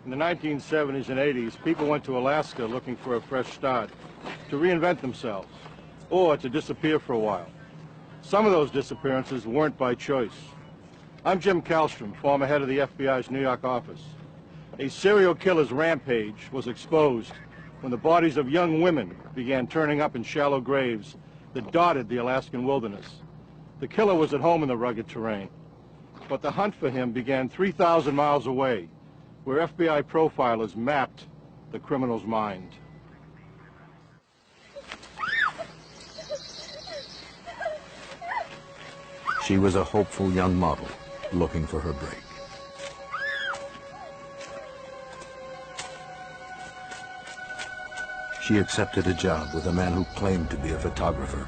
In the 1970s and 80s, people went to Alaska looking for a fresh start, to reinvent themselves, or to disappear for a while. Some of those disappearances weren't by choice. I'm Jim Kallstrom, former head of the FBI's New York office. A serial killer's rampage was exposed when the bodies of young women began turning up in shallow graves that dotted the Alaskan wilderness. The killer was at home in the rugged terrain, but the hunt for him began 3,000 miles away, where FBI profilers mapped the criminal's mind. She was a hopeful young model looking for her break. She accepted a job with a man who claimed to be a photographer,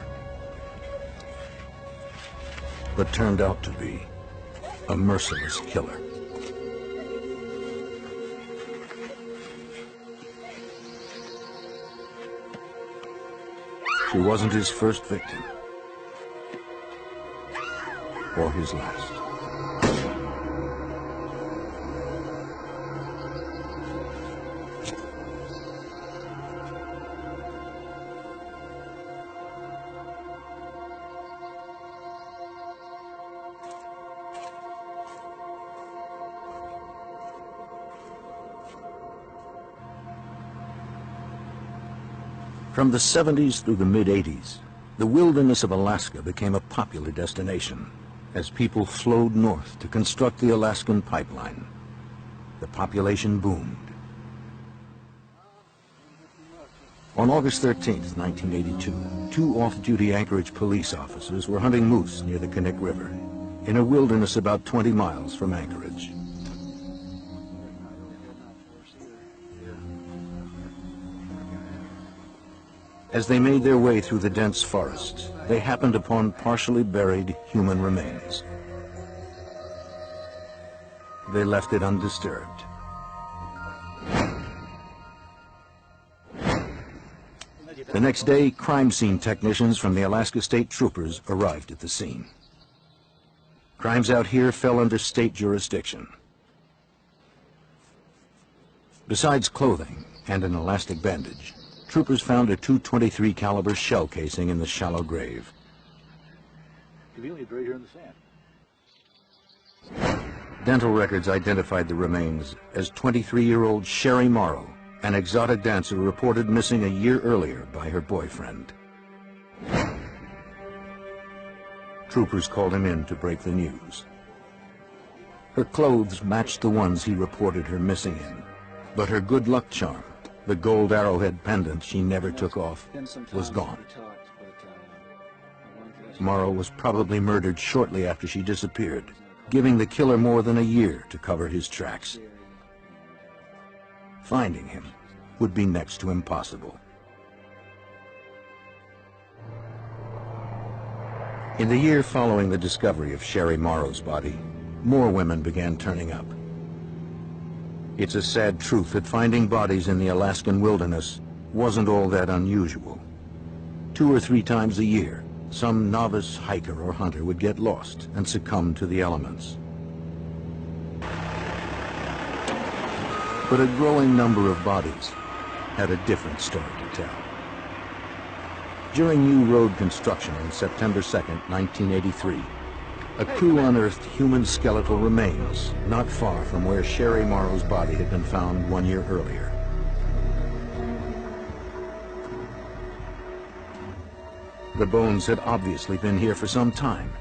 but turned out to be a merciless killer. She wasn't his first victim, or his last. From the 70s through the mid-80s, the wilderness of Alaska became a popular destination as people flowed north to construct the Alaskan pipeline. The population boomed. On August 13th, 1982, two off-duty Anchorage police officers were hunting moose near the Knik River, in a wilderness about 20 miles from Anchorage. As they made their way through the dense forest, they happened upon partially buried human remains. They left it undisturbed. The next day, crime scene technicians from the Alaska State Troopers arrived at the scene. Crimes out here fell under state jurisdiction. Besides clothing and an elastic bandage, troopers found a .223 caliber shell casing in the shallow grave. Conveniently, right here in the sand. Dental records identified the remains as 23-year-old Sherry Morrow, an exotic dancer reported missing a year earlier by her boyfriend. Troopers called him in to break the news. Her clothes matched the ones he reported her missing in, but her good luck charm, the gold arrowhead pendant she never took off, was gone. Morrow was probably murdered shortly after she disappeared, giving the killer more than a year to cover his tracks. Finding him would be next to impossible. In the year following the discovery of Sherry Morrow's body, more women began turning up. It's a sad truth that finding bodies in the Alaskan wilderness wasn't all that unusual. 2 or 3 times a year, some novice hiker or hunter would get lost and succumb to the elements. But a growing number of bodies had a different story to tell. During new road construction on September 2nd, 1983, a crew unearthed human skeletal remains not far from where Sherry Morrow's body had been found 1 year earlier. The bones had obviously been here for some time,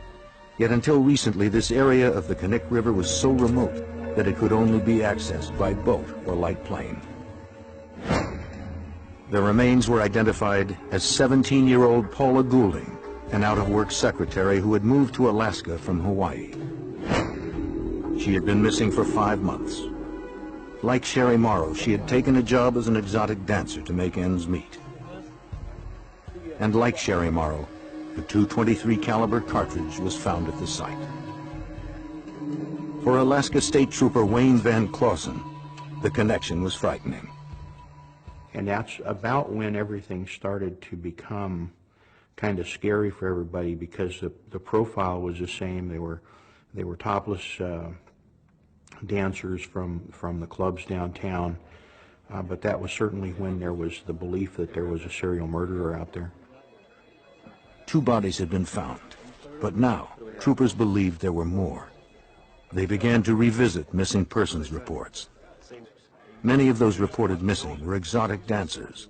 yet until recently this area of the Knik River was so remote that it could only be accessed by boat or light plane. The remains were identified as 17-year-old Paula Goulding, an out-of-work secretary who had moved to Alaska from Hawaii. She had been missing for 5 months. Like Sherry Morrow, she had taken a job as an exotic dancer to make ends meet. And like Sherry Morrow, a .223 caliber cartridge was found at the site. For Alaska State Trooper Wayne Van Clausen, the connection was frightening. And that's about when everything started to become kind of scary for everybody, because the profile was the same. They were topless dancers from the clubs downtown, but that was certainly when there was the belief that there was a serial murderer out there. 2 bodies had been found, but now troopers believed there were more. They began to revisit missing persons reports. Many of those reported missing were exotic dancers,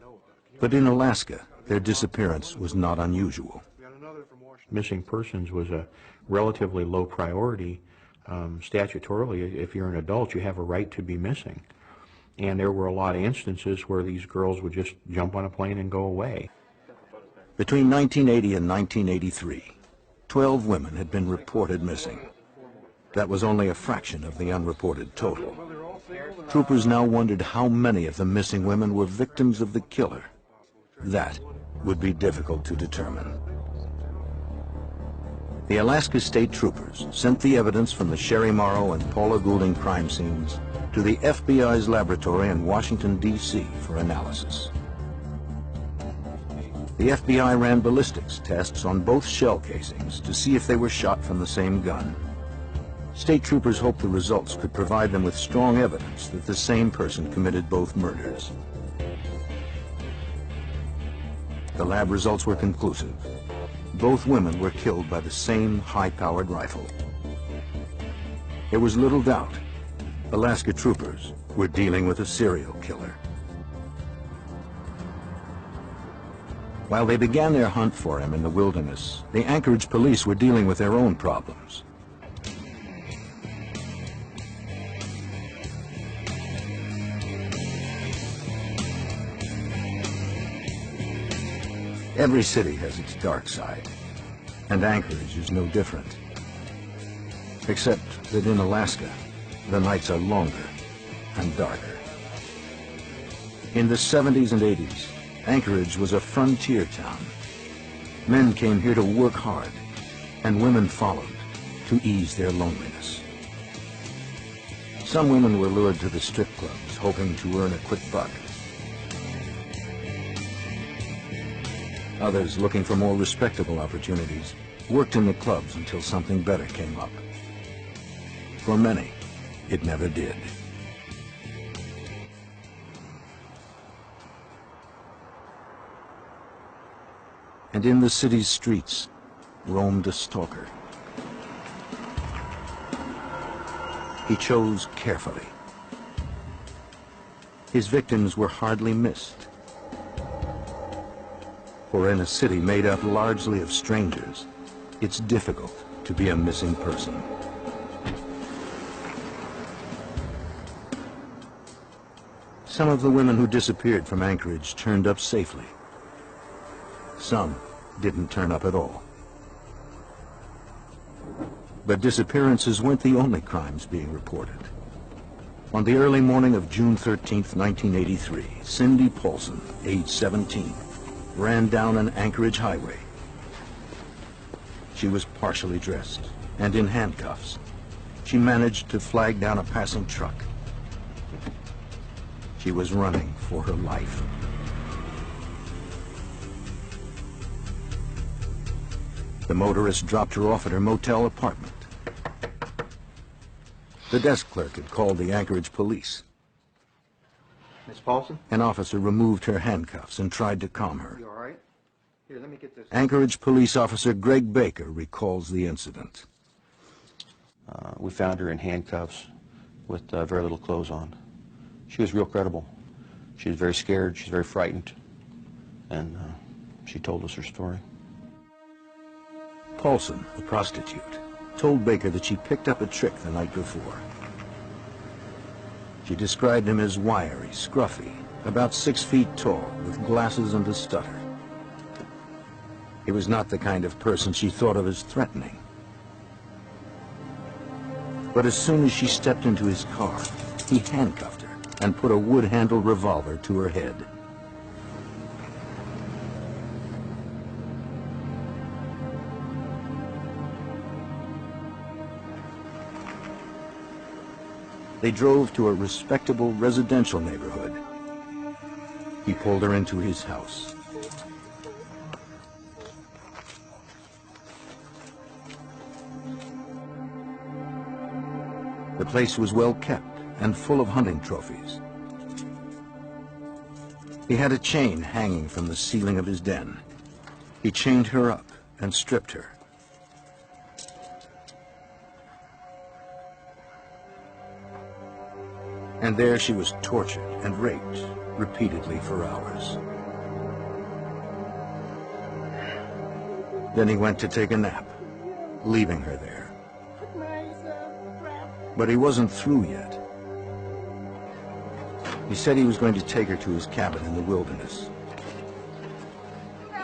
but in Alaska, their disappearance was not unusual. Missing persons was a relatively low priority. Statutorily, if you're an adult, you have a right to be missing. And there were a lot of instances where these girls would just jump on a plane and go away. Between 1980 and 1983, 12 women had been reported missing. That was only a fraction of the unreported total. Troopers now wondered how many of the missing women were victims of the killer. That would be difficult to determine. The Alaska State Troopers sent the evidence from the Sherry Morrow and Paula Goulding crime scenes to the FBI's laboratory in Washington, D.C. for analysis. The FBI ran ballistics tests on both shell casings to see if they were shot from the same gun. State troopers hoped the results could provide them with strong evidence that the same person committed both murders. The lab results were conclusive. Both women were killed by the same high-powered rifle. There was little doubt. Alaska troopers were dealing with a serial killer. While they began their hunt for him in the wilderness, the Anchorage police were dealing with their own problems. Every city has its dark side, and Anchorage is no different. Except that in Alaska, the nights are longer and darker. In the 70s and 80s, Anchorage was a frontier town. Men came here to work hard, and women followed to ease their loneliness. Some women were lured to the strip clubs, hoping to earn a quick buck. Others, looking for more respectable opportunities, worked in the clubs until something better came up. For many, it never did. And in the city's streets roamed a stalker. He chose carefully. His victims were hardly missed. For in a city made up largely of strangers, it's difficult to be a missing person. Some of the women who disappeared from Anchorage turned up safely. Some didn't turn up at all. But disappearances weren't the only crimes being reported. On the early morning of June 13th, 1983, Cindy Paulson, age 17, ran down an Anchorage highway. She was partially dressed and in handcuffs. She managed to flag down a passing truck. She was running for her life. The motorist dropped her off at her motel apartment. The desk clerk had called the Anchorage police. Miss Paulson? An officer removed her handcuffs and tried to calm her. You all right? Here, let me get this. Anchorage police officer Greg Baker recalls the incident. We found her in handcuffs with very little clothes on. She was real credible. She was very scared, she was very frightened, and she told us her story. Paulson, the prostitute, told Baker that she picked up a trick the night before. She described him as wiry, scruffy, about 6 feet tall, with glasses and a stutter. He was not the kind of person she thought of as threatening. But as soon as she stepped into his car, he handcuffed her and put a wood-handled revolver to her head. They drove to a respectable residential neighborhood. He pulled her into his house. The place was well kept and full of hunting trophies. He had a chain hanging from the ceiling of his den. He chained her up and stripped her. And there she was tortured and raped repeatedly for hours. Then he went to take a nap, leaving her there. But he wasn't through yet. He said he was going to take her to his cabin in the wilderness.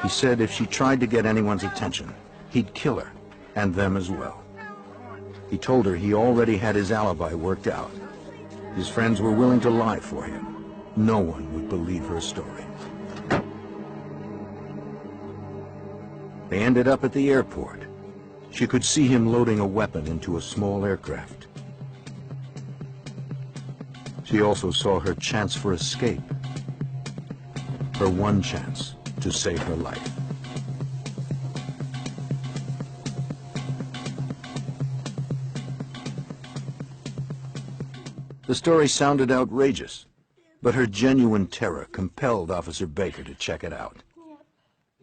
He said if she tried to get anyone's attention, he'd kill her, and them as well. He told her he already had his alibi worked out. His friends were willing to lie for him. No one would believe her story. They ended up at the airport. She could see him loading a weapon into a small aircraft. She also saw her chance for escape. Her one chance to save her life. The story sounded outrageous, but her genuine terror compelled Officer Baker to check it out.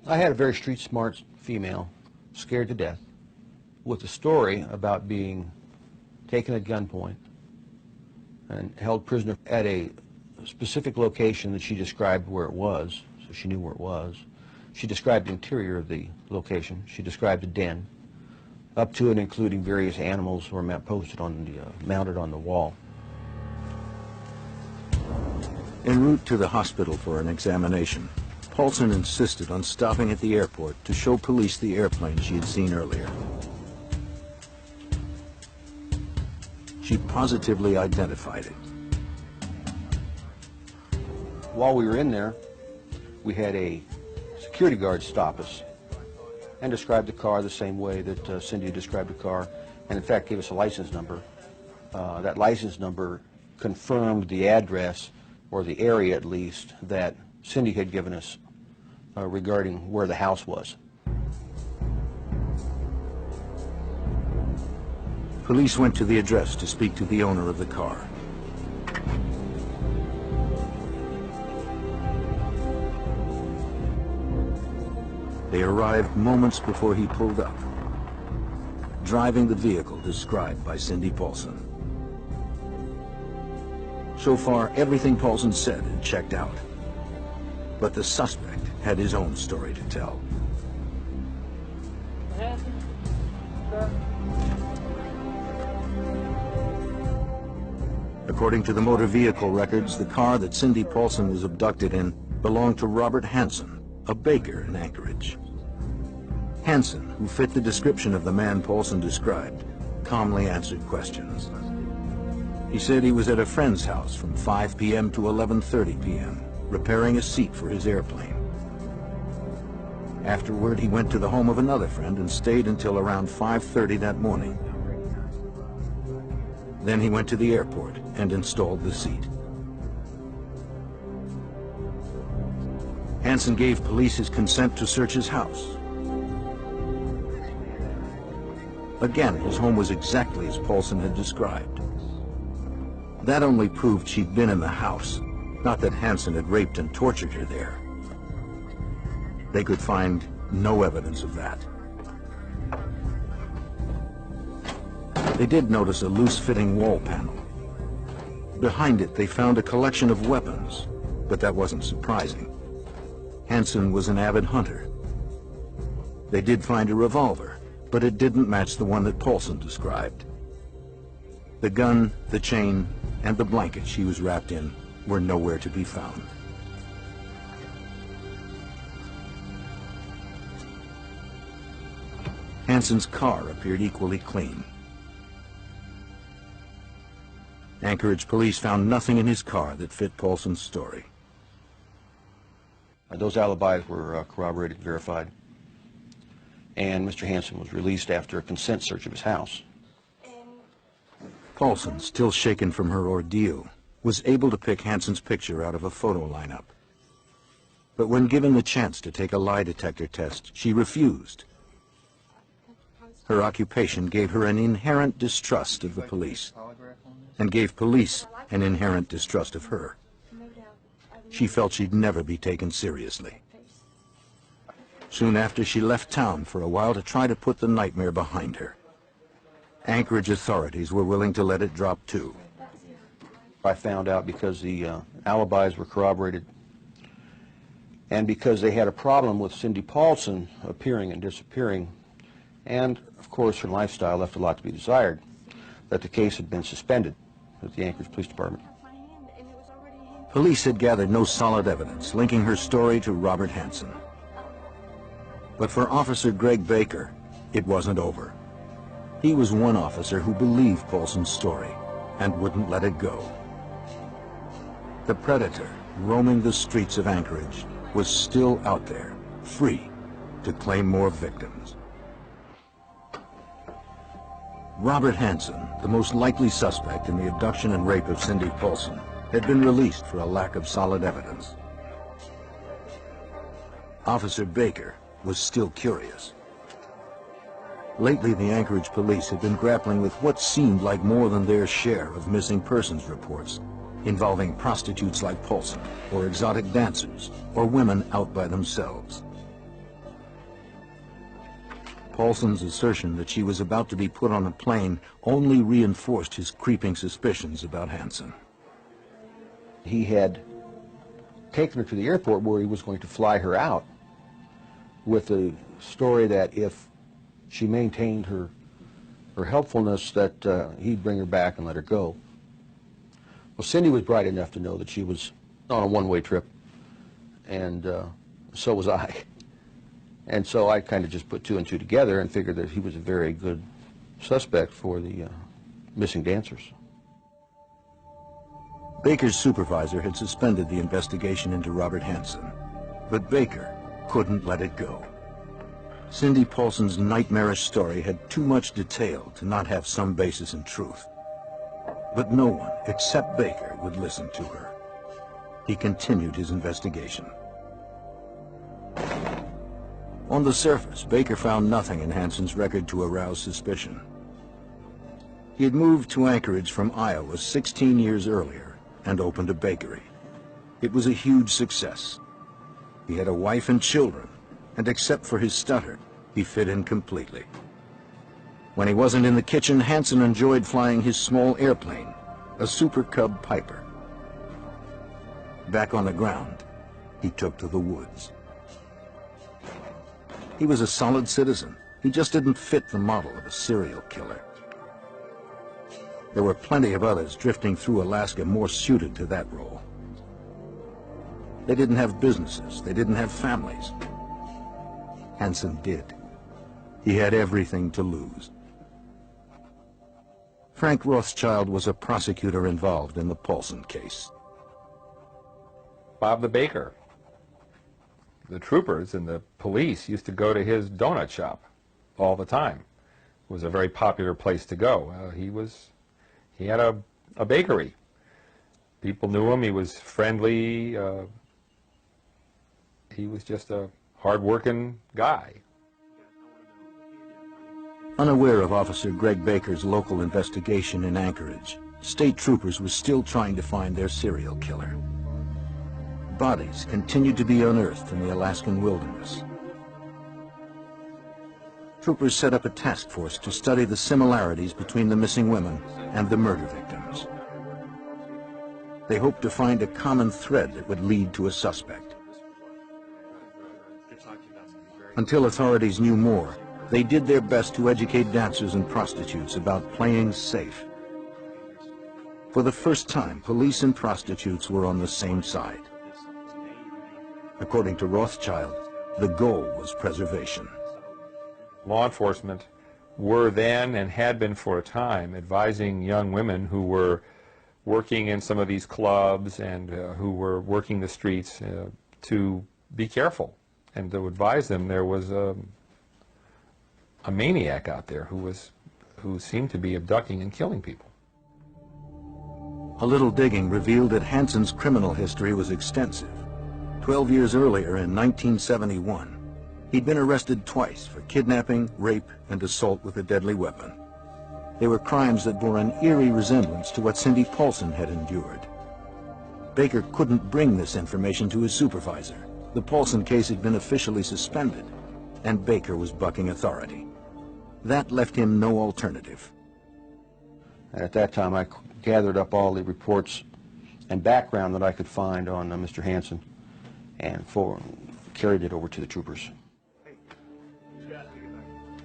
I had a very street-smart female, scared to death, with a story about being taken at gunpoint and held prisoner at a specific location that she described where it was, so she knew where it was. She described the interior of the location. She described a den, up to and including various animals were posted on the, mounted on the wall. En route to the hospital for an examination, Paulson insisted on stopping at the airport to show police the airplane she had seen earlier. She positively identified it. While we were in there, we had a security guard stop us and describe the car the same way that Cindy described the car, and in fact gave us a license number. That license number confirmed the address, or the area at least, that Cindy had given us regarding where the house was. Police went to the address to speak to the owner of the car. They arrived moments before he pulled up, driving the vehicle described by Cindy Paulson. So far, everything Paulson said had checked out, but the suspect had his own story to tell. According to the motor vehicle records, the car that Cindy Paulson was abducted in belonged to Robert Hansen, a baker in Anchorage. Hansen, who fit the description of the man Paulson described, calmly answered questions. He said he was at a friend's house from 5 p.m. to 11:30 p.m., repairing a seat for his airplane. Afterward, he went to the home of another friend and stayed until around 5:30 that morning. Then he went to the airport and installed the seat. Hansen gave police his consent to search his house. Again, his home was exactly as Paulson had described. That only proved she'd been in the house, not that Hansen had raped and tortured her there. They could find no evidence of that. They did notice a loose-fitting wall panel. Behind it, they found a collection of weapons, but that wasn't surprising. Hansen was an avid hunter. They did find a revolver, but it didn't match the one that Paulson described. The gun, the chain, and the blanket she was wrapped in were nowhere to be found. Hansen's car appeared equally clean. Anchorage police found nothing in his car that fit Paulson's story. Those alibis were corroborated and verified, and Mr. Hansen was released after a consent search of his house. Paulson, still shaken from her ordeal, was able to pick Hansen's picture out of a photo lineup. But when given the chance to take a lie detector test, she refused. Her occupation gave her an inherent distrust of the police. and gave police an inherent distrust of her. She felt she'd never be taken seriously. Soon after, she left town for a while to try to put the nightmare behind her. Anchorage authorities were willing to let it drop too. I found out because the alibis were corroborated and because they had a problem with Cindy Paulson appearing and disappearing, and of course her lifestyle left a lot to be desired, that the case had been suspended at the Anchorage Police Department. Police had gathered no solid evidence linking her story to Robert Hansen. But for Officer Greg Baker, it wasn't over. He was one officer who believed Paulson's story and wouldn't let it go. The predator, roaming the streets of Anchorage, was still out there, free to claim more victims. Robert Hansen, the most likely suspect in the abduction and rape of Cindy Paulson, had been released for a lack of solid evidence. Officer Baker was still curious. Lately, the Anchorage police had been grappling with what seemed like more than their share of missing persons reports, involving prostitutes like Paulson, or exotic dancers, or women out by themselves. Paulson's assertion that she was about to be put on a plane only reinforced his creeping suspicions about Hansen. He had taken her to the airport where he was going to fly her out with the story that if she maintained her helpfulness, that he'd bring her back and let her go. Well, Cindy was bright enough to know that she was on a one-way trip, and so was I. And so I kind of just put two and two together and figured that he was a very good suspect for the missing dancers. Baker's supervisor had suspended the investigation into Robert Hansen, but Baker couldn't let it go. Cindy Paulson's nightmarish story had too much detail to not have some basis in truth. But no one except Baker would listen to her. He continued his investigation. On the surface, Baker found nothing in Hansen's record to arouse suspicion. He had moved to Anchorage from Iowa 16 years earlier and opened a bakery. It was a huge success. He had a wife and children, and except for his stutter, he fit in completely. When he wasn't in the kitchen, Hansen enjoyed flying his small airplane, a Super Cub Piper. Back on the ground, he took to the woods. He was a solid citizen. He just didn't fit the model of a serial killer. There were plenty of others drifting through Alaska more suited to that role. They didn't have businesses. They didn't have families. Hansen did. He had everything to lose. Frank Rothschild was a prosecutor involved in the Paulson case. Bob the baker. The troopers and the police used to go to his donut shop all the time. It was a very popular place to go. He had a bakery. People knew him. He was friendly. He was just a hard-working guy. Unaware of Officer Greg Baker's local investigation in Anchorage, state troopers were still trying to find their serial killer. Bodies continued to be unearthed in the Alaskan wilderness. Troopers set up a task force to study the similarities between the missing women and the murder victims. They hoped to find a common thread that would lead to a suspect. Until authorities knew more, they did their best to educate dancers and prostitutes about playing safe. For the first time, police and prostitutes were on the same side. According to Rothschild, the goal was preservation. Law enforcement were then and had been for a time advising young women who were working in some of these clubs and who were working the streets to be careful and to advise them there was a maniac out there who seemed to be abducting and killing people. A little digging revealed that Hansen's criminal history was extensive. 12 years earlier, in 1971, he'd been arrested twice for kidnapping, rape, and assault with a deadly weapon. They were crimes that bore an eerie resemblance to what Cindy Paulson had endured. Baker couldn't bring this information to his supervisor. The Paulson case had been officially suspended, and Baker was bucking authority. That left him no alternative. At that time, I gathered up all the reports and background that I could find on Mr. Hansen and carried it over to the troopers.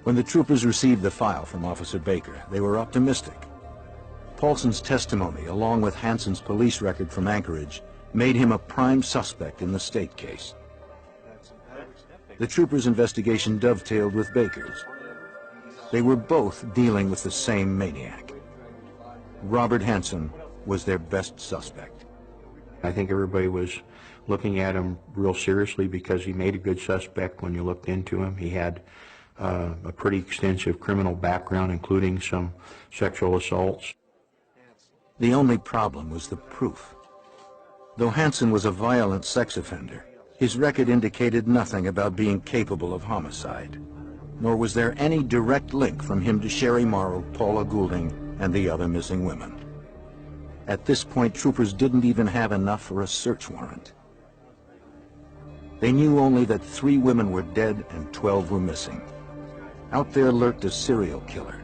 When the troopers received the file from Officer Baker, they were optimistic. Paulson's testimony, along with Hansen's police record from Anchorage, made him a prime suspect in the state case. The troopers' investigation dovetailed with Baker's. They were both dealing with the same maniac. Robert Hansen was their best suspect. I think everybody was looking at him real seriously because he made a good suspect when you looked into him. He had a pretty extensive criminal background, including some sexual assaults. The only problem was the proof. Though Hansen was a violent sex offender, his record indicated nothing about being capable of homicide, nor was there any direct link from him to Sherry Morrow, Paula Goulding, and the other missing women. At this point, troopers didn't even have enough for a search warrant. They knew only that 3 women were dead and 12 were missing. Out there lurked a serial killer.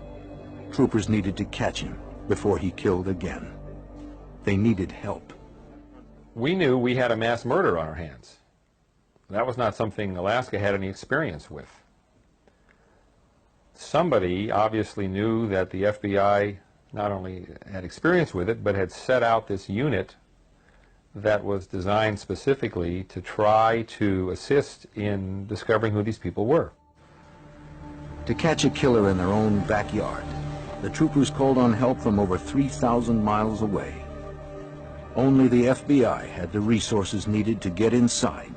Troopers needed to catch him before he killed again. They needed help. We knew we had a mass murder on our hands. That was not something Alaska had any experience with. Somebody obviously knew that the FBI not only had experience with it, but had set out this unit that was designed specifically to try to assist in discovering who these people were. To catch a killer in their own backyard, the troopers called on help from over 3,000 miles away. Only the FBI had the resources needed to get inside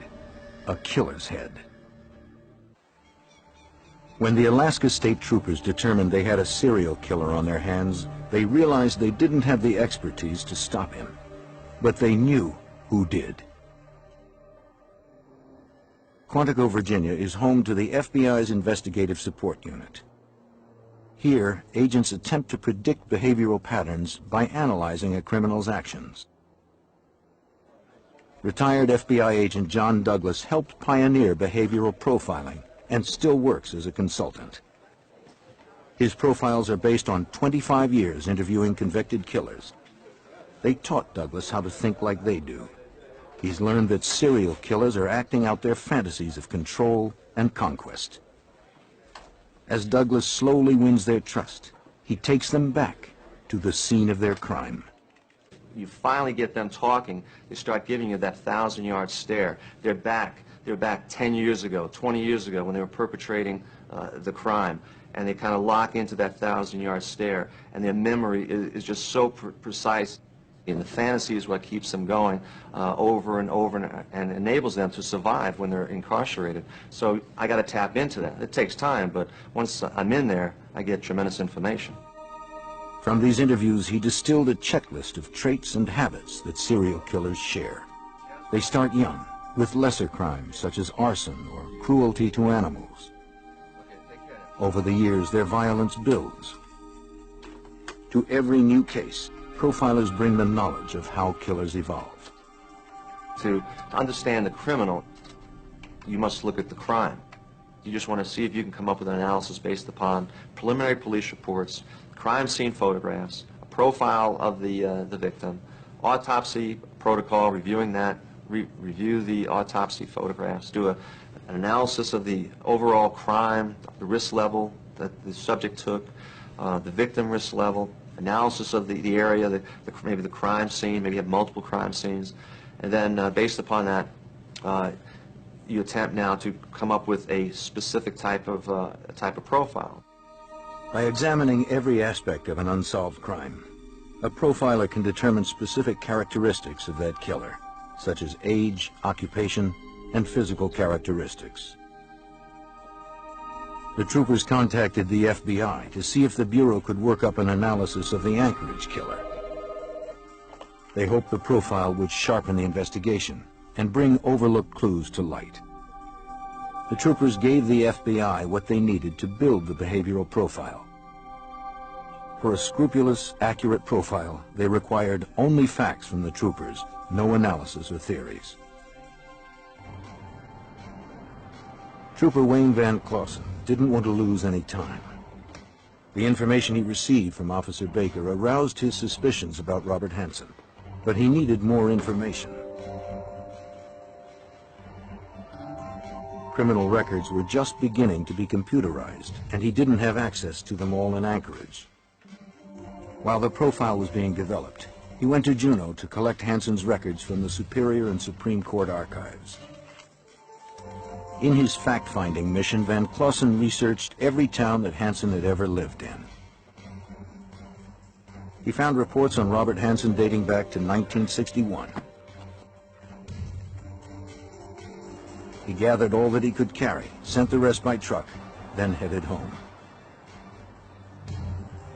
a killer's head. When the Alaska State Troopers determined they had a serial killer on their hands, they realized they didn't have the expertise to stop him, but they knew who did. Quantico, Virginia is home to the FBI's Investigative Support Unit. Here, agents attempt to predict behavioral patterns by analyzing a criminal's actions. Retired FBI agent John Douglas helped pioneer behavioral profiling and still works as a consultant. His profiles are based on 25 years interviewing convicted killers. They taught Douglas how to think like they do. He's learned that serial killers are acting out their fantasies of control and conquest. As Douglas slowly wins their trust, he takes them back to the scene of their crime. You finally get them talking, they start giving you that 1,000-yard stare. They're back 10 years ago, 20 years ago when they were perpetrating the crime, and they kind of lock into that 1,000-yard stare, and their memory is just so precise. And the fantasy is what keeps them going over and over and enables them to survive when they're incarcerated. So I got to tap into that. It takes time, but once I'm in there, I get tremendous information. From these interviews, he distilled a checklist of traits and habits that serial killers share. They start young, with lesser crimes such as arson or cruelty to animals. Over the years, their violence builds. To every new case, profilers bring the knowledge of how killers evolve. To understand the criminal, you must look at the crime. You just want to see if you can come up with an analysis based upon preliminary police reports, crime scene photographs, a profile of the victim, autopsy protocol, reviewing that, review the autopsy photographs, do an analysis of the overall crime, the risk level that the subject took, the victim risk level, analysis of the area, maybe the crime scene, maybe you have multiple crime scenes, and then based upon that, you attempt now to come up with a specific type of profile. By examining every aspect of an unsolved crime, a profiler can determine specific characteristics of that killer, such as age, occupation, and physical characteristics. The troopers contacted the FBI to see if the Bureau could work up an analysis of the Anchorage killer. They hoped the profile would sharpen the investigation and bring overlooked clues to light. The troopers gave the FBI what they needed to build the behavioral profile. For a scrupulous, accurate profile, they required only facts from the troopers, no analysis or theories. Trooper Wayne Van Clausen didn't want to lose any time. The information he received from Officer Baker aroused his suspicions about Robert Hansen, but he needed more information. Criminal records were just beginning to be computerized, and he didn't have access to them all in Anchorage. While the profile was being developed, he went to Juneau to collect Hansen's records from the Superior and Supreme Court archives. In his fact-finding mission, Van Clausen researched every town that Hansen had ever lived in. He found reports on Robert Hansen dating back to 1961. He gathered all that he could carry, sent the rest by truck, then headed home.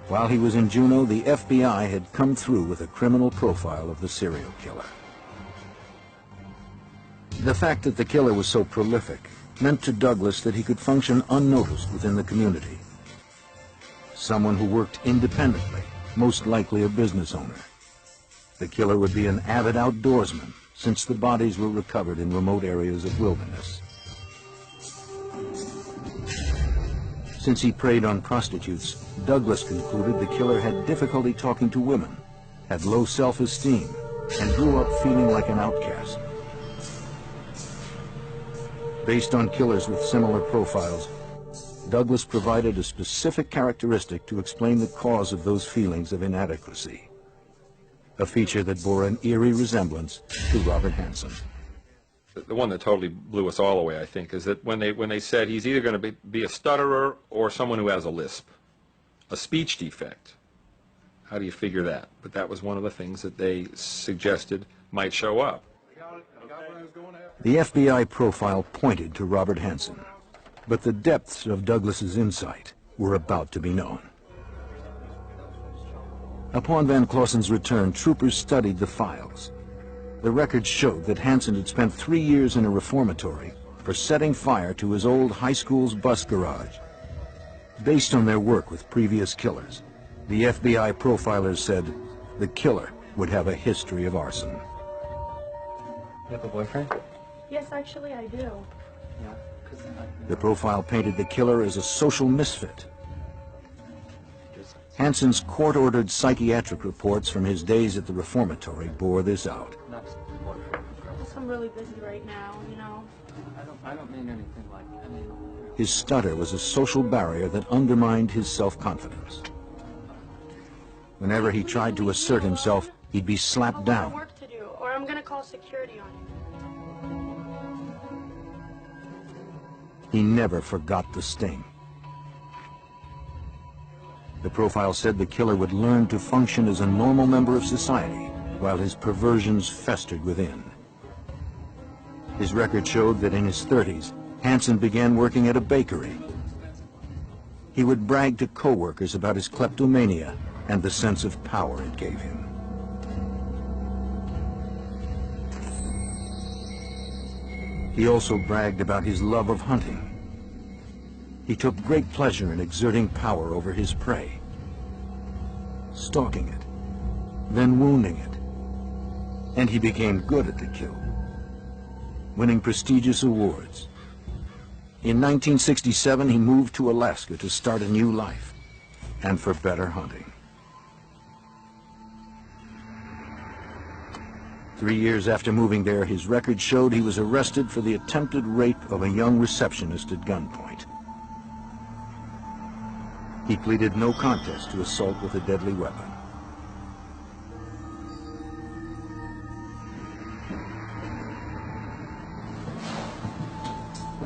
While he was in Juneau, the FBI had come through with a criminal profile of the serial killer. The fact that the killer was so prolific meant to Douglas that he could function unnoticed within the community. Someone who worked independently, most likely a business owner. The killer would be an avid outdoorsman, since the bodies were recovered in remote areas of wilderness. Since he preyed on prostitutes, Douglas concluded the killer had difficulty talking to women, had low self-esteem, and grew up feeling like an outcast. Based on killers with similar profiles, Douglas provided a specific characteristic to explain the cause of those feelings of inadequacy, a feature that bore an eerie resemblance to Robert Hansen. The one that totally blew us all away, I think, is that when they said he's either going to be a stutterer or someone who has a lisp, a speech defect. How do you figure that? But that was one of the things that they suggested might show up. The FBI profile pointed to Robert Hansen, but the depths of Douglas's insight were about to be known. Upon Van Clausen's return, troopers studied the files. The records showed that Hansen had spent 3 years in a reformatory for setting fire to his old high school's bus garage. Based on their work with previous killers, the FBI profilers said the killer would have a history of arson. You have a boyfriend? Yes, actually I do. Yeah. The profile painted the killer as a social misfit. Hansen's court-ordered psychiatric reports from his days at the reformatory bore this out. I'm really busy right now, you know. I don't mean anything like that. His stutter was a social barrier that undermined his self-confidence. Whenever he tried to assert himself, he'd be slapped I have down. work to do, or I'm gonna call security on you. He never forgot the sting. The profile said the killer would learn to function as a normal member of society while his perversions festered within. His record showed that in his 30s, Hansen began working at a bakery. He would brag to co-workers about his kleptomania and the sense of power it gave him. He also bragged about his love of hunting. He took great pleasure in exerting power over his prey, stalking it, then wounding it, and he became good at the kill, winning prestigious awards. In 1967, he moved to Alaska to start a new life, and for better hunting. 3 years after moving there, his record showed he was arrested for the attempted rape of a young receptionist at gunpoint. He pleaded no contest to assault with a deadly weapon.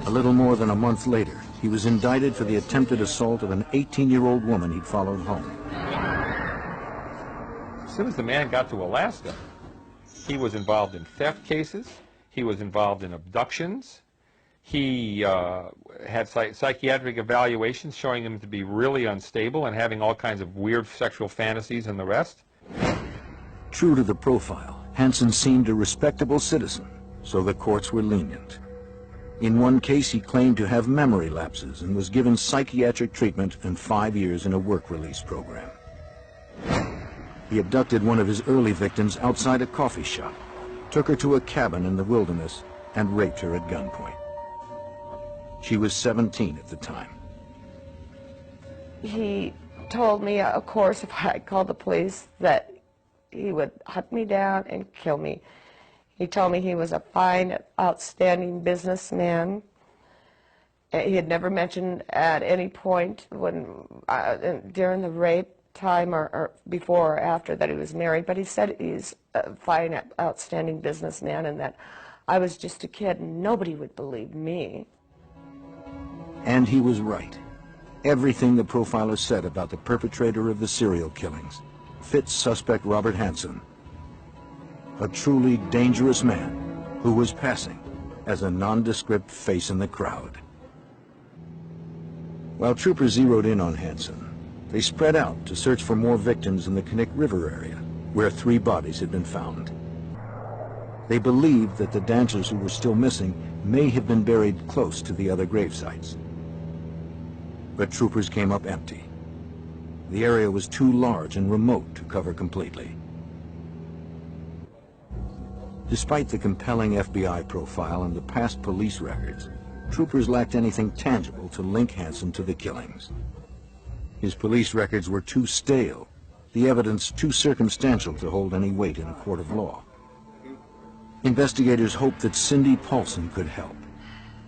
A little more than a month later, he was indicted for the attempted assault of an 18-year-old woman he'd followed home. As soon as the man got to Alaska, he was involved in theft cases, he was involved in abductions, he had psychiatric evaluations showing him to be really unstable and having all kinds of weird sexual fantasies and the rest. True to the profile, Hansen seemed a respectable citizen, so the courts were lenient. In one case, he claimed to have memory lapses and was given psychiatric treatment and 5 years in a work release program. He abducted one of his early victims outside a coffee shop, took her to a cabin in the wilderness, and raped her at gunpoint. She was 17 at the time. He told me, of course, if I called the police, that he would hunt me down and kill me. He told me he was a fine, outstanding businessman. He had never mentioned at any point when during the rape time or before or after that he was married, but he said he's a fine, outstanding businessman and that I was just a kid and nobody would believe me. And he was right. Everything the profiler said about the perpetrator of the serial killings fits suspect Robert Hansen, a truly dangerous man who was passing as a nondescript face in the crowd. While troopers zeroed in on Hansen, they spread out to search for more victims in the Knik River area, where 3 bodies had been found. They believed that the dancers who were still missing may have been buried close to the other grave sites. But troopers came up empty. The area was too large and remote to cover completely. Despite the compelling FBI profile and the past police records, troopers lacked anything tangible to link Hansen to the killings. His police records were too stale, the evidence too circumstantial to hold any weight in a court of law. Investigators hoped that Cindy Paulson could help.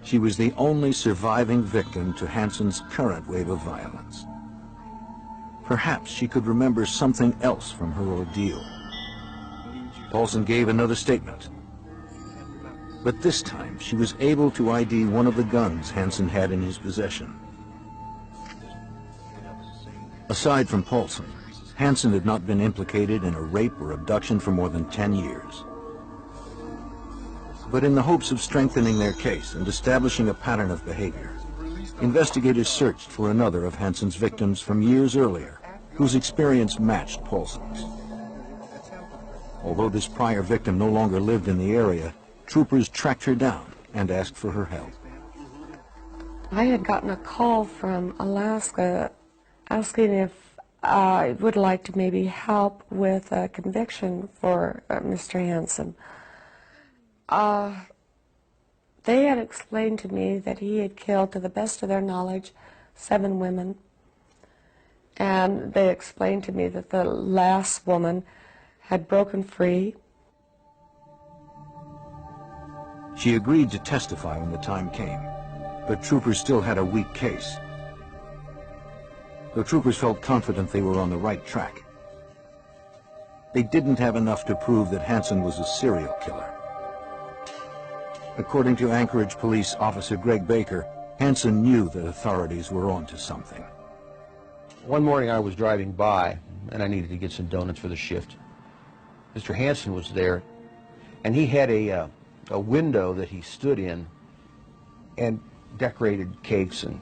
She was the only surviving victim to Hansen's current wave of violence. Perhaps she could remember something else from her ordeal. Paulson gave another statement. But this time, she was able to ID one of the guns Hansen had in his possession. Aside from Paulson, Hansen had not been implicated in a rape or abduction for more than 10 years. But in the hopes of strengthening their case and establishing a pattern of behavior, investigators searched for another of Hansen's victims from years earlier, whose experience matched Paulson's. Although this prior victim no longer lived in the area, troopers tracked her down and asked for her help. I had gotten a call from Alaska asking if I would like to maybe help with a conviction for Mr. Hansen. They had explained to me that he had killed, to the best of their knowledge, 7 women. And they explained to me that the last woman had broken free. She agreed to testify when the time came, but troopers still had a weak case. The troopers felt confident they were on the right track. They didn't have enough to prove that Hansen was a serial killer. According to Anchorage Police Officer Greg Baker, Hansen knew that authorities were onto something. One morning I was driving by and I needed to get some donuts for the shift. Mr. Hansen was there and he had a window that he stood in and decorated cakes and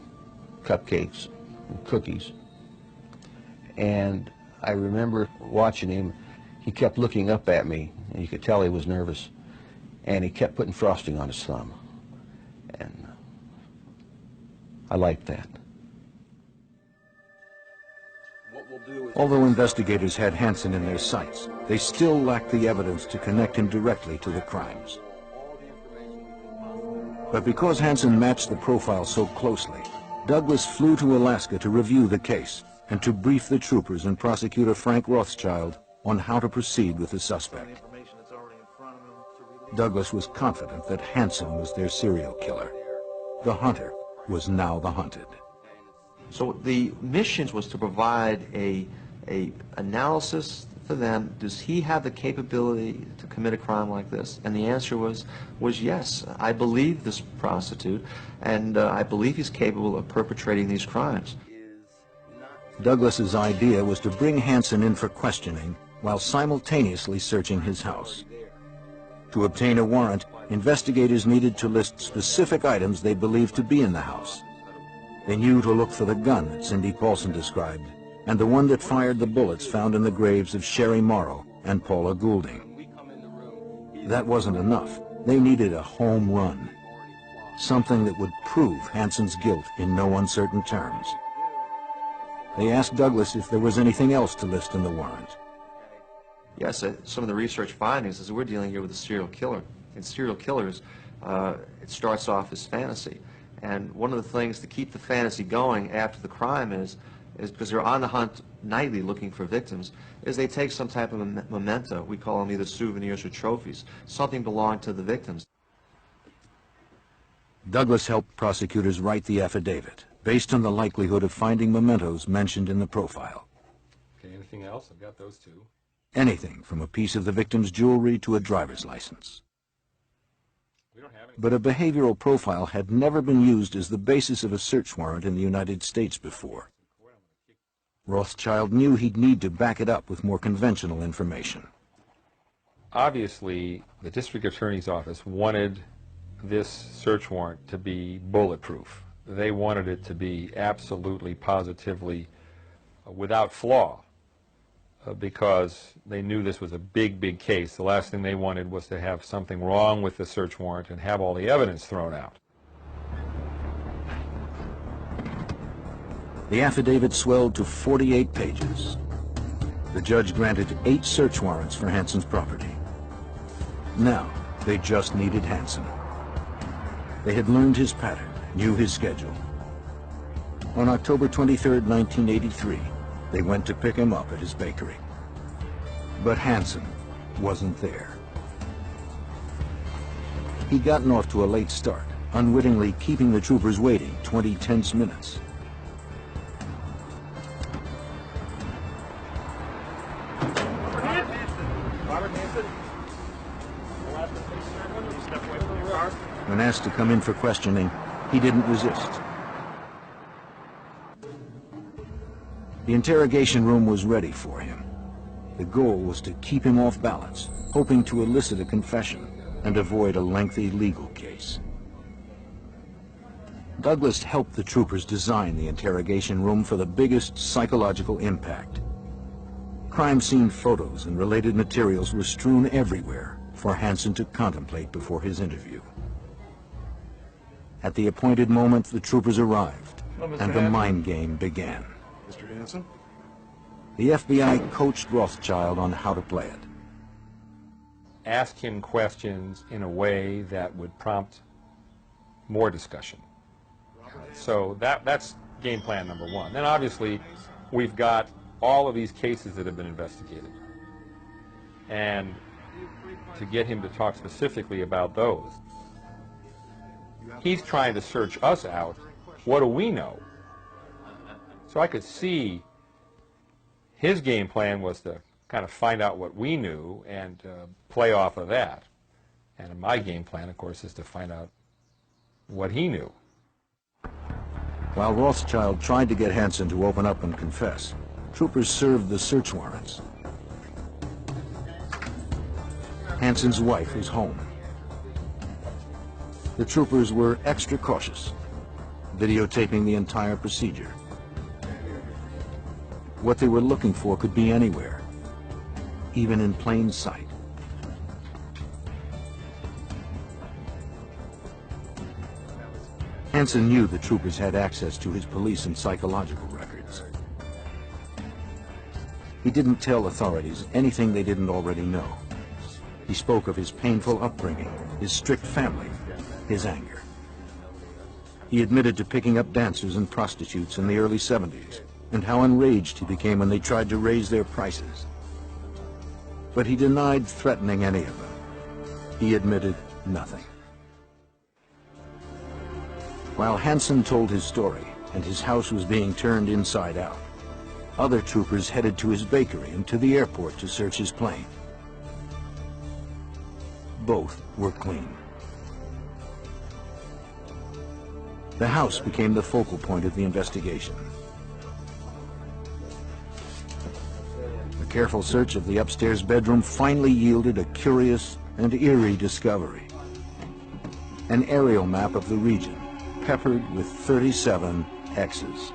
cupcakes and cookies. And I remember watching him. He kept looking up at me and you could tell he was nervous. And he kept putting frosting on his thumb. And I liked that. Although investigators had Hansen in their sights, they still lacked the evidence to connect him directly to the crimes. But because Hansen matched the profile so closely, Douglas flew to Alaska to review the case and to brief the troopers and prosecutor Frank Rothschild on how to proceed with the suspect. Douglas was confident that Hansen was their serial killer. The hunter was now the hunted. So the mission was to provide a analysis for them. Does he have the capability to commit a crime like this? And the answer was yes. I believe this prostitute, and I believe he's capable of perpetrating these crimes. Douglas's idea was to bring Hansen in for questioning while simultaneously searching his house. To obtain a warrant, investigators needed to list specific items they believed to be in the house. They knew to look for the gun that Cindy Paulson described, and the one that fired the bullets found in the graves of Sherry Morrow and Paula Goulding. That wasn't enough. They needed a home run, something that would prove Hansen's guilt in no uncertain terms. They asked Douglas if there was anything else to list in the warrant. yes, some of the research findings is that we're dealing here with a serial killer. And serial killers, it starts off as fantasy. And one of the things to keep the fantasy going after the crime is because they're on the hunt nightly looking for victims, is they take some type of memento. We call them either souvenirs or trophies. Something belonged to the victims. Douglas helped prosecutors write the affidavit based on the likelihood of finding mementos mentioned in the profile. Okay, anything else? I've got those two. Anything from a piece of the victim's jewelry to a driver's license. We don't have any. But a behavioral profile had never been used as the basis of a search warrant in the United States before. Rothschild knew he'd need to back it up with more conventional information. Obviously, the district attorney's office wanted this search warrant to be bulletproof. They wanted it to be absolutely, positively, without flaw, because they knew this was a big, big case. The last thing they wanted was to have something wrong with the search warrant and have all the evidence thrown out. The affidavit swelled to 48 pages. The judge granted 8 search warrants for Hansen's property. Now, they just needed Hansen. They had learned his pattern, knew his schedule. On October 23, 1983, they went to pick him up at his bakery. But Hansen wasn't there. He'd gotten off to a late start, unwittingly keeping the troopers waiting 20 tense minutes. When asked to come in for questioning, he didn't resist. The interrogation room was ready for him. The goal was to keep him off balance, hoping to elicit a confession and avoid a lengthy legal case. Douglas helped the troopers design the interrogation room for the biggest psychological impact. Crime scene photos and related materials were strewn everywhere for Hansen to contemplate before his interview. At the appointed moment, the troopers arrived, and the mind game began. Mr. Hansen? The FBI coached Rothschild on how to play it. Ask him questions in a way that would prompt more discussion. So that's game plan number one. Then obviously, we've got all of these cases that have been investigated. And to get him to talk specifically about those, he's trying to search us out. What do we know? So I could see his game plan was to kind of find out what we knew and play off of that. And my game plan, of course, is to find out what he knew. While Rothschild tried to get Hansen to open up and confess, troopers served the search warrants. Hansen's wife was home. The troopers were extra cautious, videotaping the entire procedure. What they were looking for could be anywhere, even in plain sight. Hansen knew the troopers had access to his police and psychological records. He didn't tell authorities anything they didn't already know. He spoke of his painful upbringing, his strict family, his anger. He admitted to picking up dancers and prostitutes in the early 70s, and how enraged he became when they tried to raise their prices. But he denied threatening any of them. He admitted nothing. While Hansen told his story and his house was being turned inside out, other troopers headed to his bakery and to the airport to search his plane. Both were clean. The house became the focal point of the investigation. A careful search of the upstairs bedroom finally yielded a curious and eerie discovery. An aerial map of the region, peppered with 37 X's.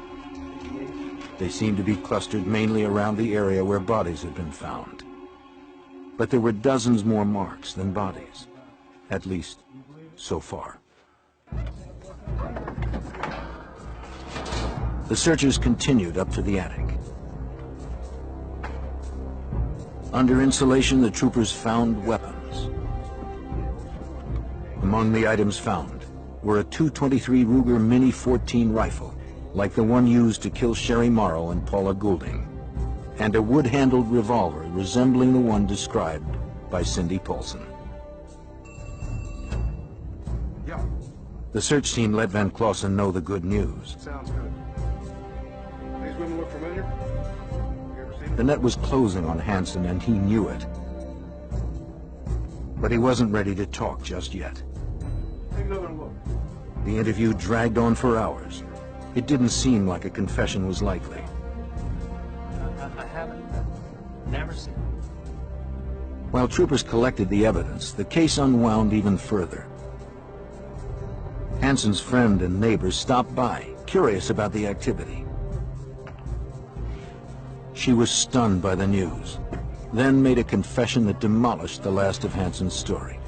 They seemed to be clustered mainly around the area where bodies had been found. But there were dozens more marks than bodies, at least so far. The searchers continued up to the attic. Under insulation, the troopers found weapons. Among the items found were a .223 Ruger Mini 14 rifle, like the one used to kill Sherry Morrow and Paula Goulding, and a wood-handled revolver resembling the one described by Cindy Paulson. Yeah, The search team let Van Clausen know the good news. sounds good. These women look familiar? You ever seen them? The net was closing on Hansen, and he knew it. But he wasn't ready to talk just yet. Take another look. The interview dragged on for hours. It didn't seem like a confession was likely. I haven't. Never seen. While troopers collected the evidence, the case unwound even further. Hansen's friend and neighbors stopped by, curious about the activity. She was stunned by the news, then made a confession that demolished the last of Hansen's story.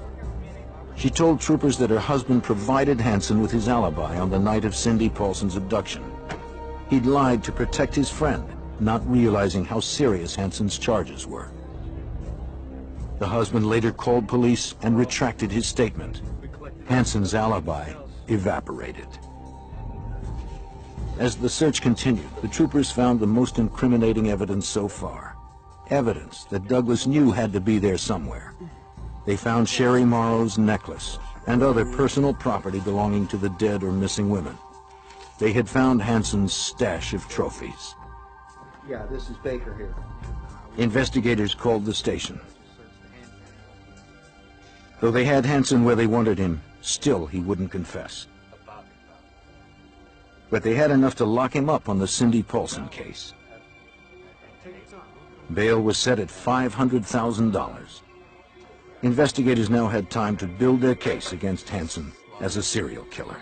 She told troopers that her husband provided Hansen with his alibi on the night of Cindy Paulson's abduction. He'd lied to protect his friend, not realizing how serious Hansen's charges were. The husband later called police and retracted his statement. Hansen's alibi evaporated. As the search continued, the troopers found the most incriminating evidence so far. Evidence that Douglas knew had to be there somewhere. They found Sherry Morrow's necklace and other personal property belonging to the dead or missing women. They had found Hansen's stash of trophies. Yeah, this is Baker here. Investigators called the station. Though they had Hansen where they wanted him, still he wouldn't confess. But they had enough to lock him up on the Cindy Paulson case. Bail was set at $500,000. Investigators now had time to build their case against Hansen as a serial killer.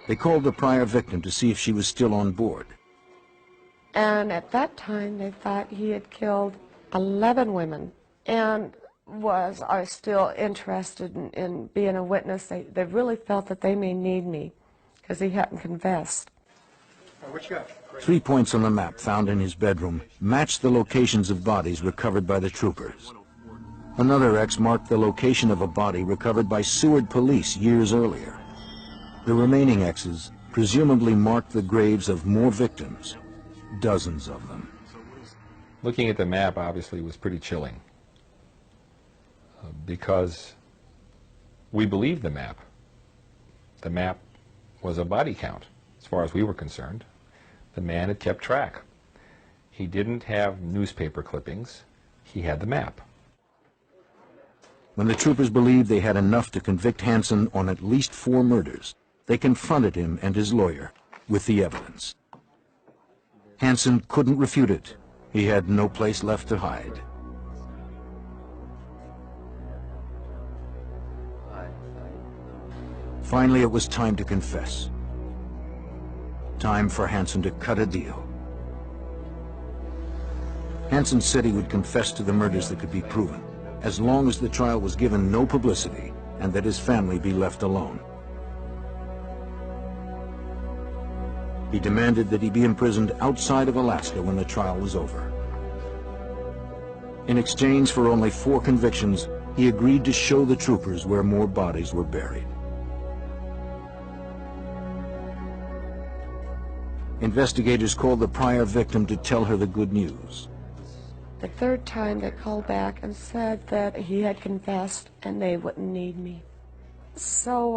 They called the prior victim to see if she was still on board. And at that time, they thought he had killed 11 women and are still interested in being a witness. They really felt that they may need me because he hadn't confessed. What you got? 3 points on the map found in his bedroom matched the locations of bodies recovered by the troopers. Another X marked the location of a body recovered by Seward police years earlier. The remaining X's presumably marked the graves of more victims, dozens of them. Looking at the map obviously was pretty chilling because we believed the map. The map was a body count as far as we were concerned. The man had kept track. He didn't have newspaper clippings. He had the map. When the troopers believed they had enough to convict Hansen on at least 4 murders, they confronted him and his lawyer with the evidence. Hansen couldn't refute it. He had no place left to hide. Finally, it was time to confess. Time for Hansen to cut a deal. Hansen said he would confess to the murders that could be proven, as long as the trial was given no publicity and that his family be left alone. He demanded that he be imprisoned outside of Alaska when the trial was over. In exchange for only 4 convictions, he agreed to show the troopers where more bodies were buried. Investigators called the prior victim to tell her the good news. The third time they called back and said that he had confessed and they wouldn't need me. So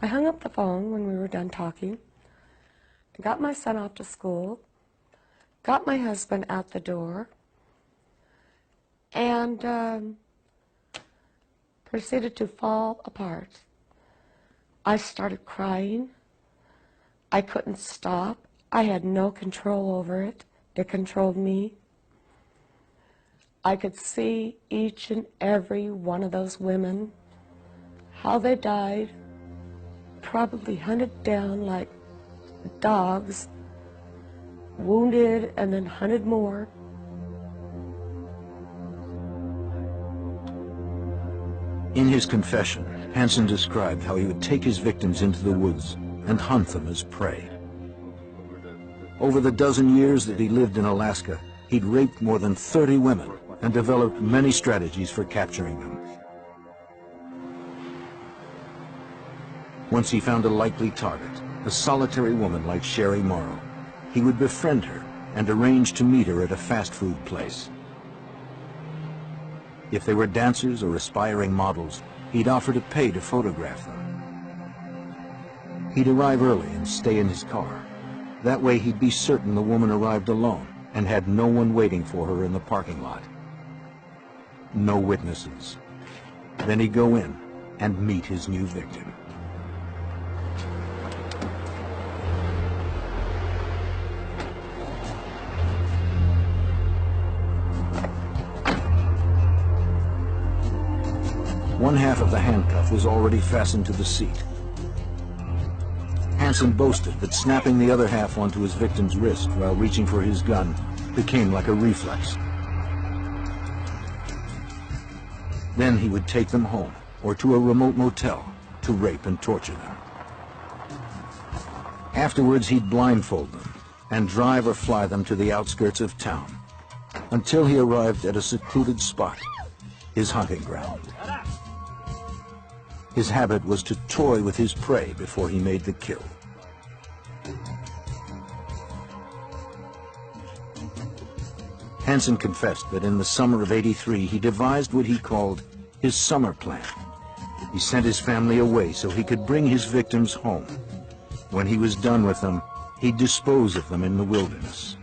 I hung up the phone when we were done talking, got my son off to school, got my husband out the door, and proceeded to fall apart. I started crying. I couldn't stop. I had no control over it. It controlled me. I could see each and every one of those women, how they died, probably hunted down like dogs, wounded and then hunted more. In his confession, Hansen described how he would take his victims into the woods and hunt them as prey. Over the dozen years that he lived in Alaska, he'd raped more than 30 women and developed many strategies for capturing them. Once he found a likely target, a solitary woman like Sherry Morrow, he would befriend her and arrange to meet her at a fast food place. If they were dancers or aspiring models, he'd offer to pay to photograph them. He'd arrive early and stay in his car. That way he'd be certain the woman arrived alone and had no one waiting for her in the parking lot. No witnesses. Then he'd go in and meet his new victim. One half of the handcuff was already fastened to the seat. Hansen boasted that snapping the other half onto his victim's wrist while reaching for his gun became like a reflex. Then he would take them home or to a remote motel to rape and torture them. Afterwards, he'd blindfold them and drive or fly them to the outskirts of town until he arrived at a secluded spot, his hunting ground. His habit was to toy with his prey before he made the kill. Hansen confessed that in the summer of '83 he devised what he called his summer plan. He sent his family away so he could bring his victims home. When he was done with them, he'd dispose of them in the wilderness.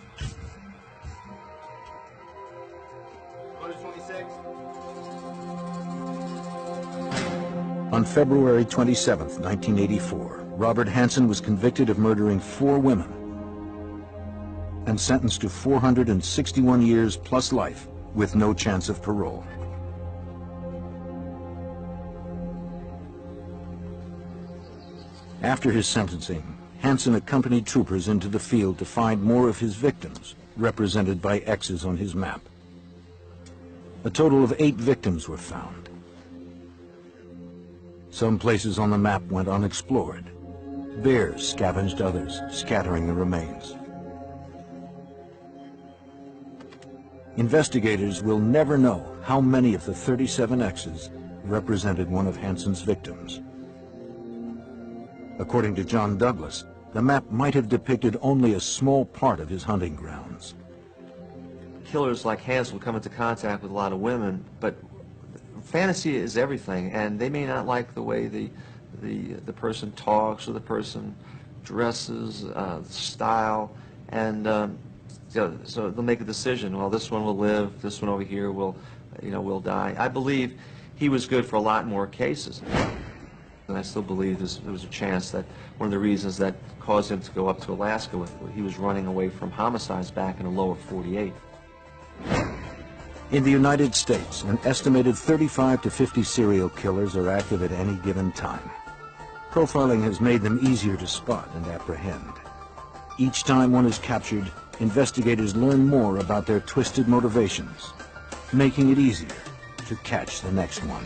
On February 27, 1984, Robert Hansen was convicted of murdering 4 women and sentenced to 461 years plus life with no chance of parole. After his sentencing, Hansen accompanied troopers into the field to find more of his victims, represented by X's on his map. A total of 8 victims were found. Some places on the map went unexplored. Bears scavenged others, scattering the remains. Investigators will never know how many of the 37 X's represented one of Hansen's victims. According to John Douglas, the map might have depicted only a small part of his hunting grounds. Killers like Hansen will come into contact with a lot of women, but fantasy is everything, and they may not like the way the person talks or the person dresses, style, and so they'll make a decision. Well, this one will live. This one over here will die. I believe he was good for a lot more cases, and I still believe there was a chance that one of the reasons that caused him to go up to Alaska he was running away from homicides back in the lower 48. In the United States, an estimated 35 to 50 serial killers are active at any given time. Profiling has made them easier to spot and apprehend. Each time one is captured, investigators learn more about their twisted motivations, making it easier to catch the next one.